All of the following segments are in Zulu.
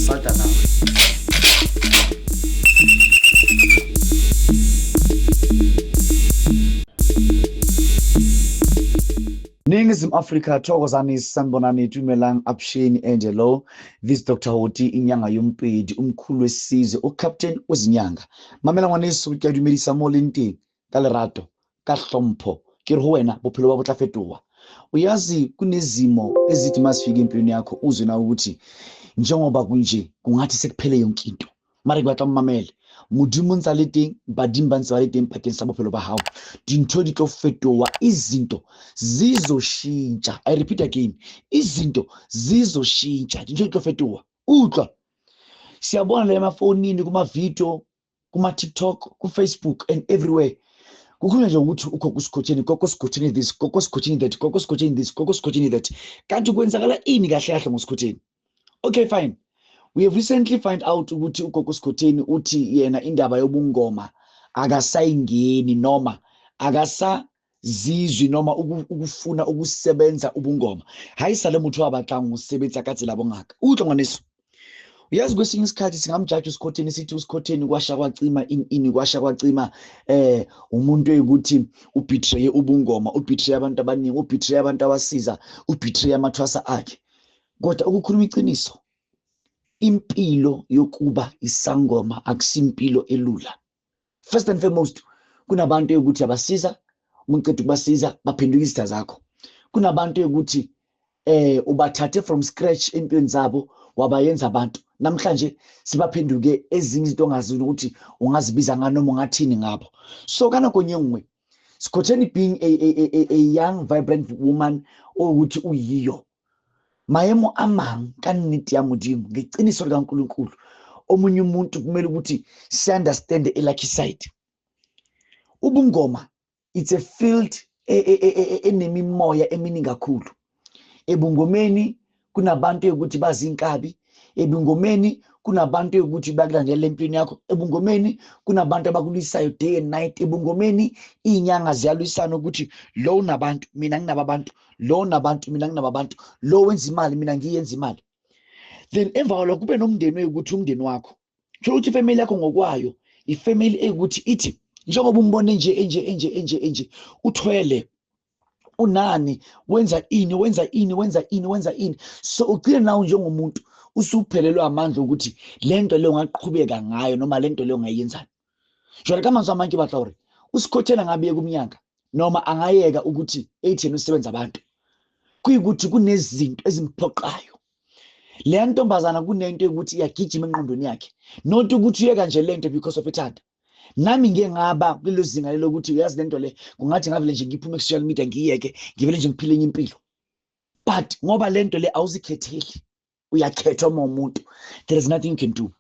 Salta nawe. Ningizimu Afrika, thokozani sanibonani Tumelang Apsheni Angelo. This Dr. Hoti inyanga yompedi umkhulu wesizwe uCaptain wezinyanga. Mamela ngwaneso ke dumedisa mo lenti ka lerato ka hlompho ke re ho wena bophelo ba botla fetoha. Uyazi kunezimo ezithi masifika empilweni yakho uzwe na ukuthi njengoba kunje kungathi sekuphele yonke into. Mara ke batla mmamele modimo ntsa le teng badimo ba ntse ba le teng pakeng sa bophelo ba hao. Dintho di tlo fetoha, izinto zizoshintsha. I repeat again, izinto zizoshintsha, dintho di tlo fetoha. Utlwa siyabona le mafonini kuma video kuma TikTok ku Facebook and everywhere kukhulunywa nje ukuthi ukhokho usikhotheni, khokho usikhotheni this, khokho usikhotheni that, khokho usikhotheni this, khokho usikhotheni that. Kanti kwenzakala ini kahle kahle ngosikhotheni? Okay, fine. We have recently find out ukuthi ukhokho usikhotheni uthi yena indaba yobungoma akasayingeni noma akasazizwi noma ukufuna ukusebenza ubungoma. Hayisale muthu wabatla ngosebenza kathi labo ngaka. Uhlwa ngwaneso. Uyazi kwesinye isikhathi singamjaji usikhotheni sithi usikhotheni kwasha kwacima ini kwasha kwacima umuntu ukuthi ubetray ubungoma, ubetray abantu abaningi, ubetray abantu abasiza, ubetray amathwasa akhe. Kodwa ukukhuluma iqiniso, impilo yokuba isangoma akusimpilo elula. First and foremost, kunabantu ukuthi abasiza, umuntu ukubasiza baphenduka izitha zakho. Kunabantu ukuthi ubathathe from scratch empilweni zabo wabayenza abantu. Namhlanje sibaphenduke ezinye izinto ongazini ukuthi ungazibiza ngani noma ungathini ngabo. So kana konyengwe Sikhotheni being a young vibrant woman ukuthi uyiyo maemo amang ka nnete ya modimo ngeqiniso lika uNkulunkulu omunye umuntu kumele ukuthi si understand the lucky side. Ubungoma it's a field enemimoya eminingi kakhulu. Ebungomeni kunabantu ukuthi bazinkabi, ebungomeni kunabantu ukuthi bakulandela empini yakho, ebungomeni kunabantu abakulisayo day and night, ebungomeni inyanga ziyalwisana ukuthi lo nabantu mina nginabantu, lo nabantu mina nginabantu, lo wenza imali mina ngiyenza imali. Then emva kwalokho kube nomndeni ukuthi umndeni wakho sho ukuthi ifamily yakho ngokwayo ifamily ukuthi ithi njengoba umbone nje uthwele unani wenza ini. So ugcina nawo njengomuntu usuphelelwe amandla ukuthi lento leyo ngaqhubeka ngayo noma lento leyo ngayenzana. Jwale kama nzamanje batla hore usikhothela ngabiye kumnyaka noma angayeka ukuthi etheni usebenza abantu. Kuyikuthi kunezinto ezimphoqayo. Le ntombazana kunento ukuthi iyagijima engqondweni yakhe. Not ukuthi uyeka nje lento because of ethanda. Nami ngeke ngaba kulelo zinga lokuthi uyazi lento le kungathi ngavele nje ngiphume ku social media ngiyeke ngivele nje ngiphile enye impilo. But ngoba lento le awuzikhetheli uyakhetha umuntu, there is nothing you can do.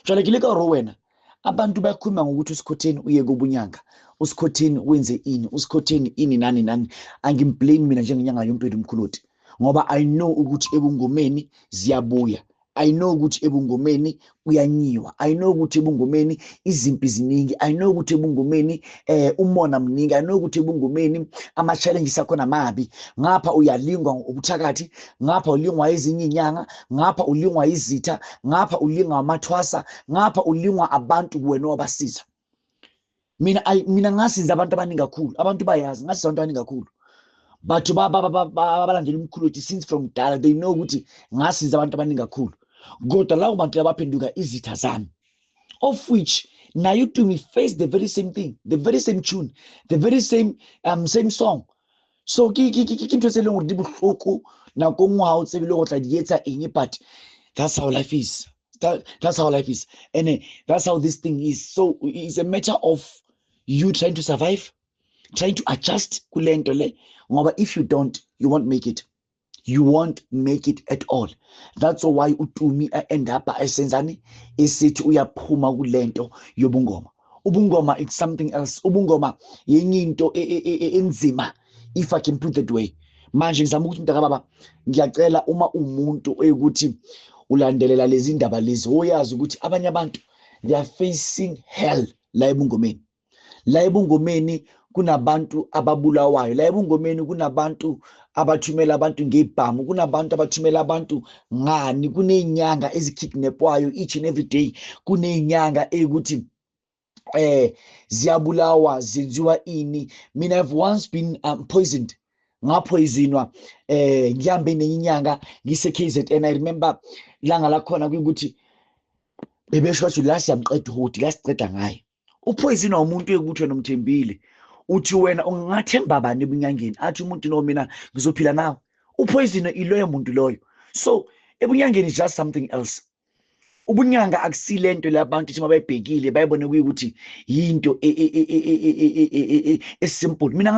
Jwale ke leka wena abantu bayakhuluma ngokuthi usikhotheni uyeke ubunyanga, usikhotheni wenze ini, usikhotheni ini nani. Angimblame mina njengenyanga yompedi umkhuloti ngoba I know ukuthi ebungomeni ziyabuya. I know ukuthi ebungomeni uyanyiwa. I know ukuthi ebungomeni izimpi ziningi. I know ukuthi ebungomeni umona mningi. I know ukuthi ebungomeni ama challenges akho namabi. Ngapha uyalingwa ubuthakathi, ngapha ulingwa ezinye inyanga, ngapha ulingwa izitha, ngapha ulingwa amathwasa, ngapha ulingwa abantu wena wabasiza. Mina ngasiza abantu abaningi kakhulu. Abantu bayazi ngasiza abantu abaningi kakhulu. Batho balandela umkhuloti since from dala they know ukuthi ngasiza abantu abaningi kakhulu. Kodwa lawo bantu abaphenduka izitha zami, of which now you to me face the very same thing, the very same tune, the very same song. So ki ntho tse leng gore di bohloko nako nngwe ha o tsebe le go tla di etsa eng, but that's how life is. That's how life is, and that's how this thing is. So it's a matter of you trying to survive, trying to adjust kulento le ngoba if you don't, you won't make it. You won't make it at all. That's why uTumi end up esenzani esithi uyaphuma kulento yobungoma. Ubungoma it's something else. Ubungoma yenye into enzima, if I can put that way. Manje ngizama ukuthi mntaka baba ngiyacela uma umuntu ukuthi ulandelela lezi ndaba lezi oyazi ukuthi abanye abantu they are facing hell la ebungomeni. La ebungomeni kunabantu ababulawayo, la ebungomeni kunabantu abathumela abantu ngebhamu, kunabantu abathumela abantu ngani, kuney'nyanga ezikidnapwayo each and every day, kuney'nyanga ey'kuthi ziyabulawa zenziwa ini. Mina I've once been poisoned, ngaphoyzinwa ngihambe nenye inyanga ngise-KZN. I remember ilanga lakhona kuyukuthi bebesho bathi la siyamqeda uhoti, la siceda ngaye. Uphoyzinwa umuntu ekuthi wena umthembile, uthi wena ungathemba bani ebunyangeni, athi umuntu no mina ngizophila nawe. Uphoyzinwe iloyo muntu loyo. So ebunyangeni is just something else. Ubunyanga akusilento labantuthi mabayibhekile bayibone kuyukuthi yinto esimple. Mina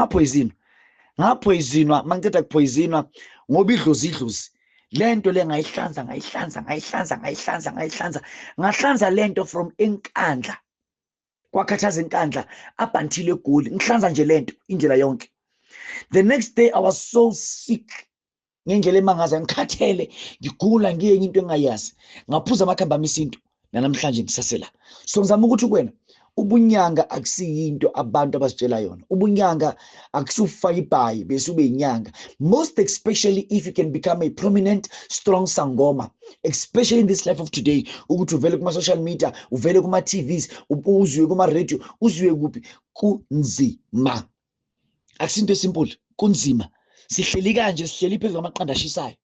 ngaphoyzinwa mangiceda kuphoyzinwa ngoba idlozi lento le ngahlanza lento from enkandla kwakhathaza enkandla up until eGoli, ngihlanza nje lento indlela yonke. The next day I was so sick ngendlela emangaza, ngikhathele, ngigula ngiyenye into engayazi, ngaphuza amakhambi ami esintu, namhlanje ngisasela. So ngizama ukuthi kuwena ubunyanga akusiyinto abantu abasitshela yona. Ubunyanga akusufaka ibhayi bese ube inyanga. Most especially if you can become a prominent strong sangoma, especially in this life of today, ukuthi uvele kuma social media, uvele kuma TVs, uzwe kuma radio, uzwe kuphi, kunzima. Akusinto simple, kunzima. Sihleli kanje, sihleli phezu kwamaqanda ashisayo,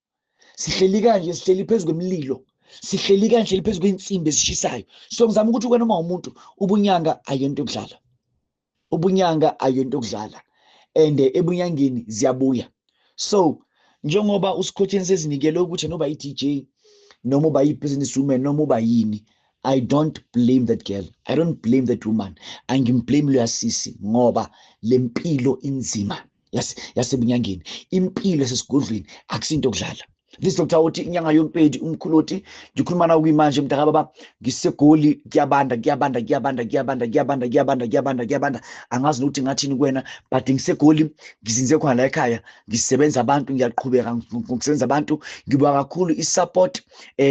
sihleli kanje, sihleli phezu kwemililo, sihleli kanje, sihleli phezu kweinsimbi ezishisayo. So ngizama ukuthi kwena uma umuntu, ubunyanga ayento yokudlala, ubunyanga ayento yokudlala, and ebunyangeni ziyabuya. So njengoba uSikhotheni sezinikele ukuthi noba i-DJ noma uba yi-business woman noma uba yini, I don't blame that girl, I don't blame that woman, angimblame lo yasisi ngoba lempilo inzima yasebunyangeni, impilo yasesigodlweni akusinto okudlala. This Dr. uthi inyanga yompedi umkhuloti ngikhuluma nawe manje mntakababa, ngisegoli, kuyabanda, angazi ukuthi ngathini kuwena, but ngisegoli, ngizinze khona la ekhaya, ngisebenza abantu, ngiyaqhubeka ngokusebenza abantu, ngiba kakhulu isupport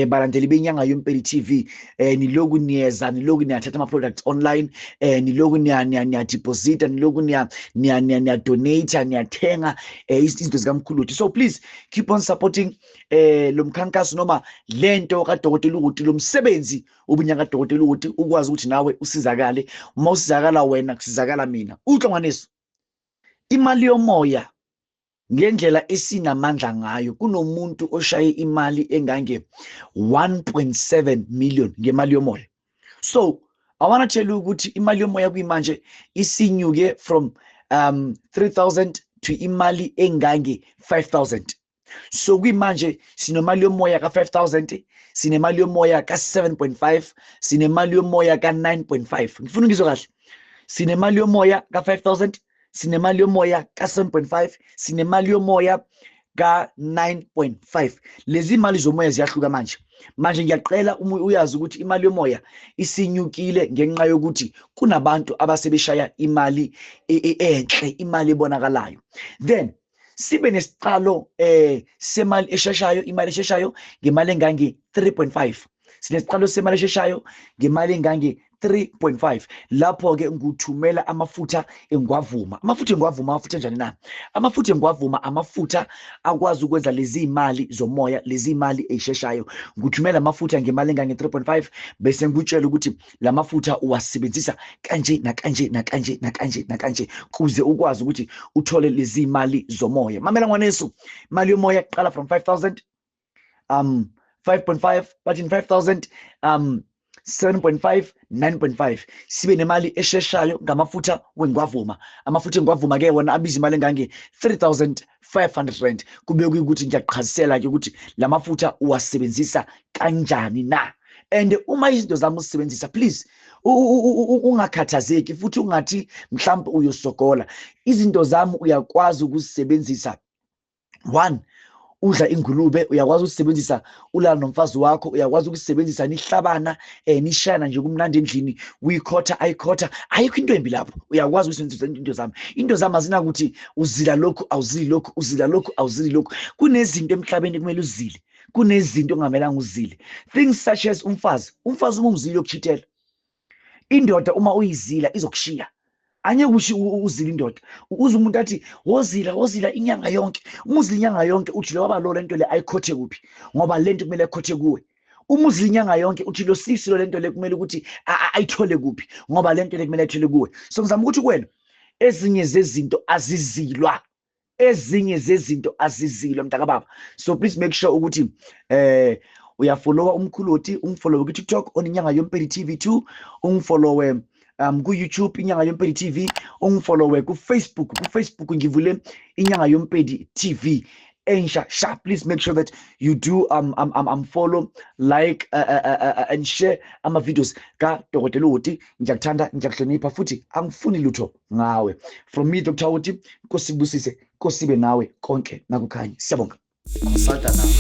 balandeli benyanga yompedi TV. Niloku niyeza, niloku niyathatha ama products online, niloku niya deposit, niloku niya donate, niyathenga izinto zikamkhuloti. So please keep on supporting lo mkhankaso noma lento kaDokotela ukuthi lo msebenzi ubunyanga kaDokotela ukuthi ukwazi ukuthi nawe usizakale. Uma usizakala wena kusizakala mina. Uxhonganiso imali yomoya ngendlela esinamandla ngayo, kunomuntu oshaye imali engange 1.7 million ngemali yomoya. So I want to tell you ukuthi imali yomoya kuyimanje isinyuke from 3,000 to imali engange 5,000. So kuyimanje sinemali yomoya ka 5,000, sinemali yomoya ka 7.5, sinemali yomoya ka 9.5. Ngifuna ngizwe kahle. Sinemali yomoya ka 5,000, sinemali yomoya ka 7.5, sinemali yomoya ka 9.5. Lezi mali zomoya ziyahluka manje. Manje ngiyaqela uyazi ukuthi imali yomoya isinyukile ngenxa yokuthi kunabantu abasebeshaya imali enhle, imali ebonakalayo. Then sibe nesicalo semali esheshayo, imali esheshayo ngemali engange 3.5. Sinesicalo semali esheshayo ngemali engange 3.5. Lapho ke nguthumela amafutha engwavuma. Amafutha engwavuma amafutha njani na? Amafutha engwavuma amafutha akwazi ukwenza lezi imali zomoya, lezi imali esheshayo. Nguthumela amafutha ngemali engange 3.5 bese ngikutshela ukuthi la mafutha uwasebenzisa kanje nakanje kuze ukwazi ukuthi uthole lezi imali zomoya. Mamela ngwaneso, imali yomoya iqala from 5,000 5.5, but in 5,000 7.5, 9.5. Sibe nemali esheshayo ngamafutha wengwavuma. Amafutha engwavuma ke wona abiza imali engange 3,500 rand. Kube kuyukuthi ngiyaqhazisela ke ukuthi la mafutha uwasebenzisa kanjani na. And uma izinto zami usebenzisa, please ungakhathazeki futhi ungathi mhlawumbe uyosogola. Izinto zami uyakwazi ukuzisebenzisa. One, udla ingulube, uyakwazi ukusebenzisa ulala nomfazi wakho, uyakwazi ukusebenzisa nihlabana nishana nje kumnandi endlini, uyikhotha ayikhotha, ayikho into embi lapho. Uyakwazi ukusebenzisa into zami. Into zami azina ukuthi uzila lokhu awuzili lokhu, uzila lokhu awuzili lokhu. Kunezinto emhlabeni kumele uzile, kunezinto ongamelanga uzile. Things such as umfazi uma umzili yokuchithela, indoda uma uyizila izokushiya. Anye kusho uzila indoda. Uze umuntu athi wozila inyanga yonke. Umuzila inyanga yonke uthi lo baba lo lento le ayikhothe kuphi? Ngoba lento kumele akhothe kuwe. Umuzila inyanga yonke uthi lo sisi lo lento le kumele ukuthi ayithole kuphi? Ngoba lento le kumele ayithole kuwe. So ngizama ukuthi kwena ezinye zezinto azizilwa. Ezinye zezinto azizilwa mntakababa. So please make sure ukuthi uyafollowa umkhuloti, ungifollowe ku TikTok oninyanga yompedi TV2, ungifollowe ku YouTube inyanga yompedi TV, ungifollowe ku Facebook ngivule inyanga yompedi TV ensha sharp. Please make sure that you do follow, like and share ama videos ka Dr. Uti. Ngiyakuthanda, ngiyakuhlonipha futhi angifuni lutho ngawe. From me Dr. Uti, Nkosibusise, Nkosibe nawe konke nakukhanya. Siyabonga. Ngisada nawe.